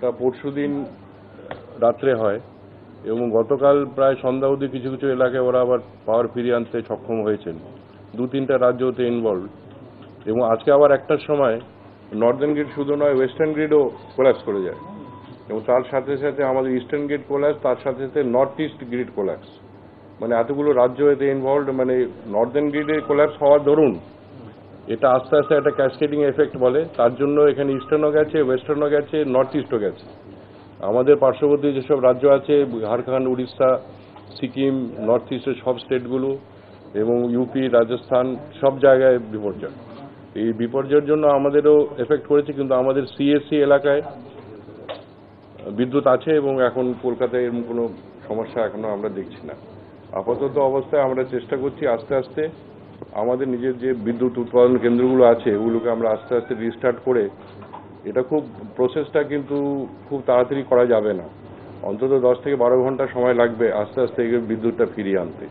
এটা পরশুদিন রাত্রে হয় এবং গতকাল প্রায় সন্ধ্যা অবধি কিছু কিছু এলাকায় ওরা আবার পাওয়ার ফিরিয়ে আনতে সক্ষম হয়েছেন। 2-3টা রাজ্য ওতে ইনভলভ এবং আজকে আবার একটার সময় নর্দার্ন গ্রিড শুধু নয় ওয়েস্টার্ন গ্রিডও কোল্যাপস করে যায় এবং তার সাথে সাথে আমাদের ইস্টার্ন গ্রিড কোল্যাপস, তার সাথে সাথে নর্থ ইস্ট গ্রিড কোল্যাপস। মানে এতগুলো রাজ্য এতে ইনভলভ, মানে নর্দার্ন গ্রিডে কোল্যাপস হওয়ার দরুন এটা আস্তে আস্তে একটা ক্যাসকেডিং এফেক্ট বলে, তার জন্য এখানে ইস্টার্নও গেছে, ওয়েস্টার্নও গেছে, নর্থ ইস্টও গেছে। আমাদের পার্শ্ববর্তী যেসব রাজ্য আছে ঝাড়খণ্ড, উড়িষ্যা, সিকিম, নর্থ ইস্টের সব স্টেটগুলো এবং ইউপি, রাজস্থান সব জায়গায় বিপর্যয়। এই বিপর্যয়ের জন্য আমাদেরও এফেক্ট করেছে, কিন্তু আমাদের সিএসসি এলাকায় বিদ্যুৎ আছে এবং এখন কলকাতায় এরকম কোনো সমস্যা এখনো আমরা দেখছি না। আপাতত অবস্থায় আমরা চেষ্টা করছি আস্তে আস্তে আমাদের নিজের যে বিদ্যুৎ উৎপাদন কেন্দ্রগুলো আছে ওগুলোকে আমরা আস্তে আস্তে রিস্টার্ট করে, এটা খুব প্রসেসটা কিন্তু খুব তাড়াতাড়ি করা যাবে না, অন্তত 10 থেকে 12 ঘন্টা সময় লাগবে আস্তে আস্তে এই বিদ্যুৎটা ফিরিয়ে আনতে।